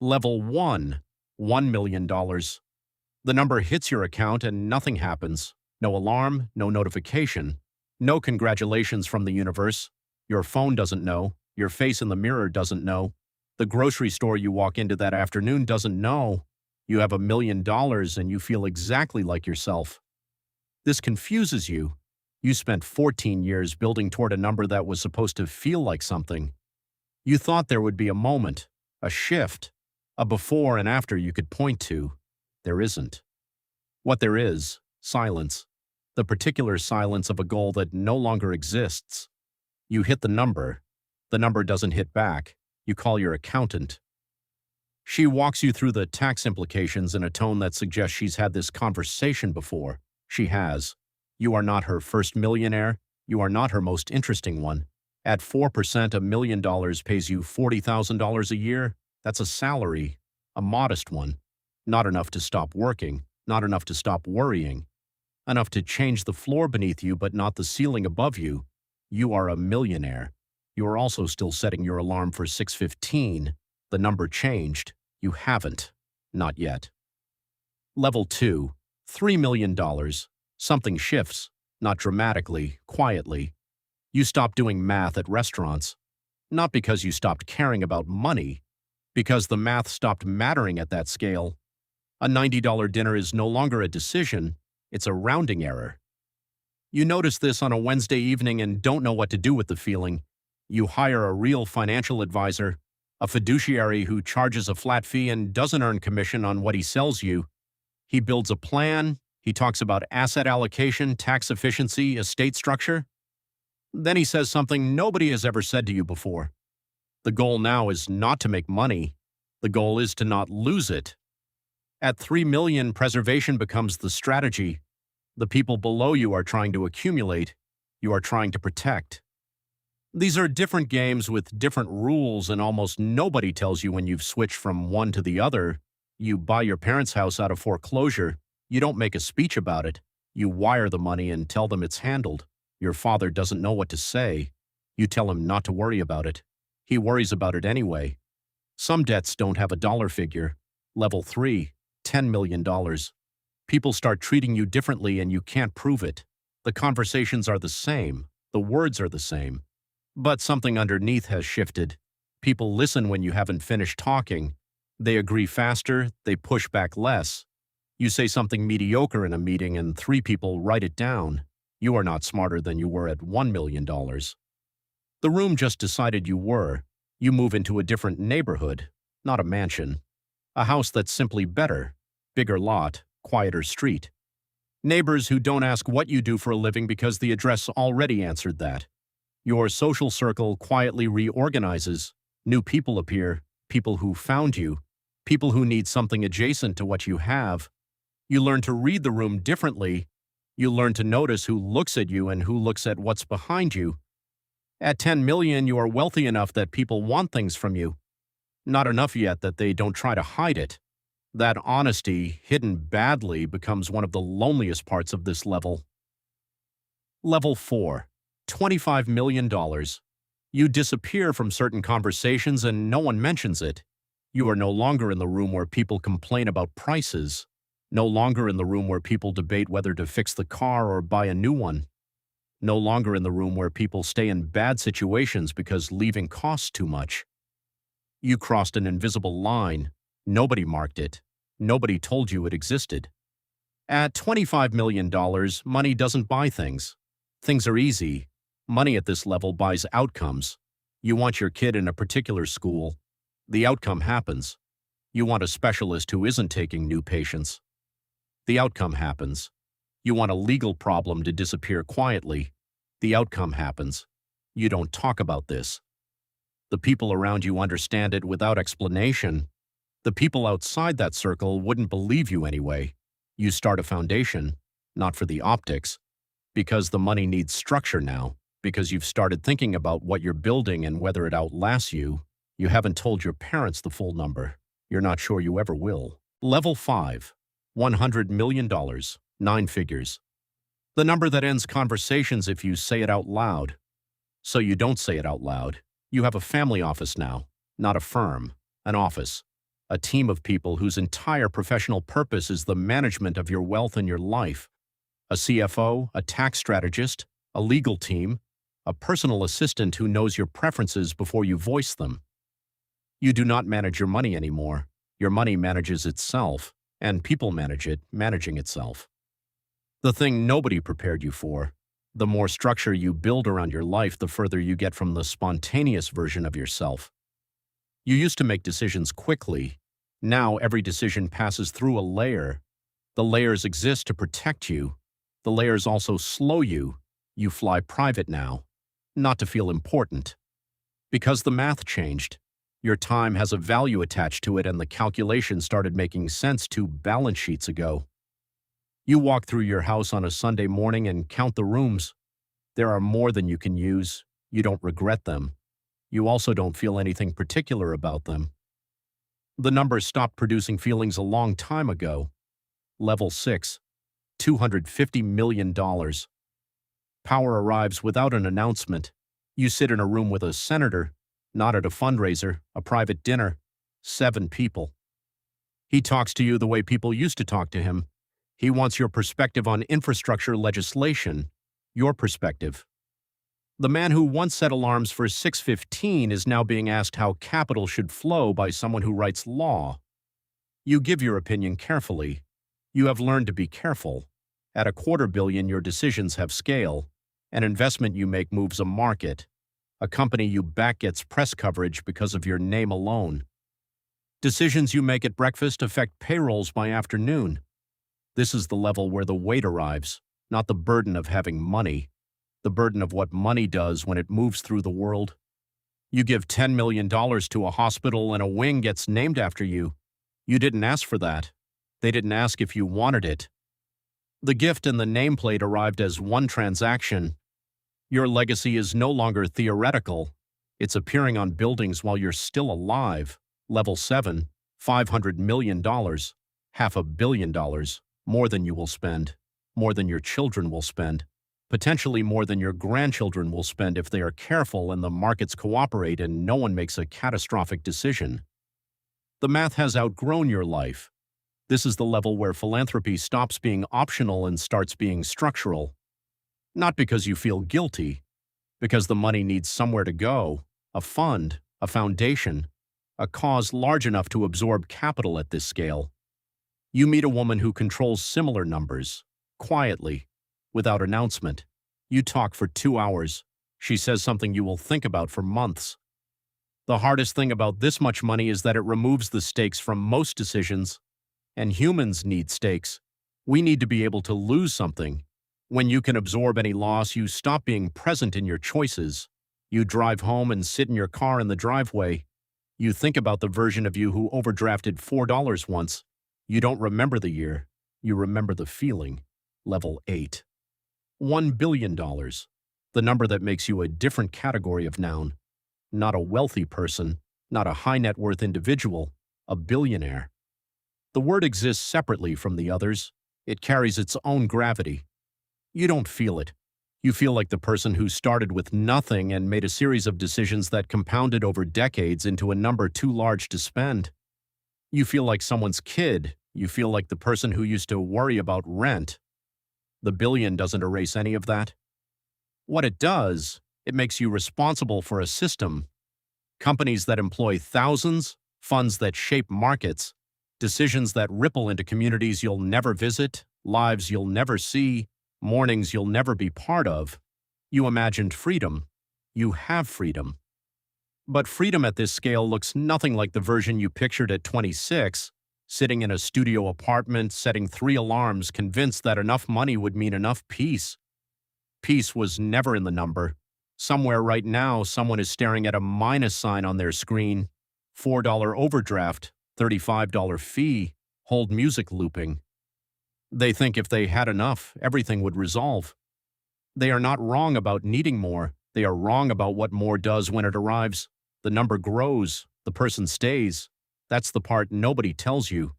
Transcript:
Level 1, $1 million. The number hits your account and nothing happens. No alarm, no notification, no congratulations from the universe. Your phone doesn't know. Your face in the mirror doesn't know. The grocery store you walk into that afternoon doesn't know. You have $1 million and you feel exactly like yourself. This confuses you. You spent 14 years building toward a number that was supposed to feel like something. You thought there would be a moment, a shift, a before and after you could point to. There isn't. What there is, silence. The particular silence of a goal that no longer exists. You hit the number doesn't hit back. You call your accountant. She walks you through the tax implications in a tone that suggests she's had this conversation before. She has. You are not her first millionaire. You are not her most interesting one. At 4%, $1 million pays you $40,000 a year. That's a salary, a modest one. Not enough to stop working, not enough to stop worrying. Enough to change the floor beneath you, but not the ceiling above you. You are a millionaire. You are also still setting your alarm for 6:15. The number changed. You haven't. Not yet. Level 2, $3 million. Something shifts, not dramatically, quietly. You stop doing math at restaurants. Not because you stopped caring about money, because the math stopped mattering at that scale. A $90 dinner is no longer a decision, it's a rounding error. You notice this on a Wednesday evening and don't know what to do with the feeling. You hire a real financial advisor, a fiduciary who charges a flat fee and doesn't earn commission on what he sells you. He builds a plan, he talks about asset allocation, tax efficiency, estate structure. Then he says something nobody has ever said to you before. The goal now is not to make money. The goal is to not lose it. At 3 million, preservation becomes the strategy. The people below you are trying to accumulate. You are trying to protect. These are different games with different rules, and almost nobody tells you when you've switched from one to the other. You buy your parents' house out of foreclosure. You don't make a speech about it. You wire the money and tell them it's handled. Your father doesn't know what to say. You tell him not to worry about it. He worries about it anyway. Some debts don't have a dollar figure. Level 3, $10 million. People start treating you differently and you can't prove it. The conversations are the same. The words are the same. But something underneath has shifted. People listen when you haven't finished talking. They agree faster. They push back less. You say something mediocre in a meeting and 3 people write it down. You are not smarter than you were at $1 million. The room just decided you were. You move into a different neighborhood, not a mansion. A house that's simply better, bigger lot, quieter street. Neighbors who don't ask what you do for a living because the address already answered that. Your social circle quietly reorganizes. New people appear, people who found you, people who need something adjacent to what you have. You learn to read the room differently. You learn to notice who looks at you and who looks at what's behind you. At 10 million, you are wealthy enough that people want things from you. Not enough yet that they don't try to hide it. That honesty, hidden badly, becomes one of the loneliest parts of this level. Level 4, $25 million. You disappear from certain conversations and no one mentions it. You are no longer in the room where people complain about prices. No longer in the room where people debate whether to fix the car or buy a new one. No longer in the room where people stay in bad situations because leaving costs too much. You crossed an invisible line. Nobody marked it. Nobody told you it existed. At $25 million, money doesn't buy things. Things are easy. Money at this level buys outcomes. You want your kid in a particular school. The outcome happens. You want a specialist who isn't taking new patients. The outcome happens. You want a legal problem to disappear quietly. The outcome happens. You don't talk about this. The people around you understand it without explanation. The people outside that circle wouldn't believe you anyway. You start a foundation, not for the optics, because the money needs structure now, because you've started thinking about what you're building and whether it outlasts you. You haven't told your parents the full number. You're not sure you ever will. Level 5, $100 million, 9 figures. The number that ends conversations if you say it out loud. So you don't say it out loud. You have a family office now, not a firm, an office. A team of people whose entire professional purpose is the management of your wealth and your life. A CFO, a tax strategist, a legal team, a personal assistant who knows your preferences before you voice them. You do not manage your money anymore. Your money manages itself, and people manage it, managing itself. The thing nobody prepared you for. The more structure you build around your life, the further you get from the spontaneous version of yourself. You used to make decisions quickly. Now every decision passes through a layer. The layers exist to protect you. The layers also slow you. You fly private now, not to feel important. Because the math changed. Your time has a value attached to it, and the calculation started making sense 2 balance sheets ago. You walk through your house on a Sunday morning and count the rooms. There are more than you can use. You don't regret them. You also don't feel anything particular about them. The numbers stopped producing feelings a long time ago. Level 6, $250 million. Power arrives without an announcement. You sit in a room with a senator, not at a fundraiser, a private dinner, 7 people. He talks to you the way people used to talk to him. He wants your perspective on infrastructure legislation, your perspective. The man who once set alarms for 6:15 is now being asked how capital should flow by someone who writes law. You give your opinion carefully. You have learned to be careful. At a $250 million, your decisions have scale. An investment you make moves a market. A company you back gets press coverage because of your name alone. Decisions you make at breakfast affect payrolls by afternoon. This is the level where the weight arrives, not the burden of having money, the burden of what money does when it moves through the world. You give $10 million to a hospital and a wing gets named after you. You didn't ask for that. They didn't ask if you wanted it. The gift and the nameplate arrived as one transaction. Your legacy is no longer theoretical. It's appearing on buildings while you're still alive. Level 7, $500 million, $500 million, more than you will spend, more than your children will spend, potentially more than your grandchildren will spend if they are careful and the markets cooperate and no one makes a catastrophic decision. The math has outgrown your life. This is the level where philanthropy stops being optional and starts being structural. Not because you feel guilty, because the money needs somewhere to go, a fund, a foundation, a cause large enough to absorb capital at this scale. You meet a woman who controls similar numbers, quietly, without announcement. You talk for 2 hours. She says something you will think about for months. The hardest thing about this much money is that it removes the stakes from most decisions. And humans need stakes. We need to be able to lose something. When you can absorb any loss, you stop being present in your choices. You drive home and sit in your car in the driveway. You think about the version of you who overdrafted $4 once. You don't remember the year. You remember the feeling. Level 8. $1 billion. The number that makes you a different category of noun. Not a wealthy person, not a high net worth individual, a billionaire. The word exists separately from the others. It carries its own gravity. You don't feel it. You feel like the person who started with nothing and made a series of decisions that compounded over decades into a number too large to spend. You feel like someone's kid. You feel like the person who used to worry about rent. The billion doesn't erase any of that. What it does, it makes you responsible for a system. Companies that employ thousands, funds that shape markets, decisions that ripple into communities you'll never visit, lives you'll never see, mornings you'll never be part of. You imagined freedom. You have freedom. But freedom at this scale looks nothing like the version you pictured at 26, sitting in a studio apartment, setting 3 alarms, convinced that enough money would mean enough peace. Peace was never in the number. Somewhere right now, someone is staring at a minus sign on their screen. $4 overdraft, $35 fee, hold music looping. They think if they had enough, everything would resolve. They are not wrong about needing more. They are wrong about what more does when it arrives. The number grows. The person stays. That's the part nobody tells you.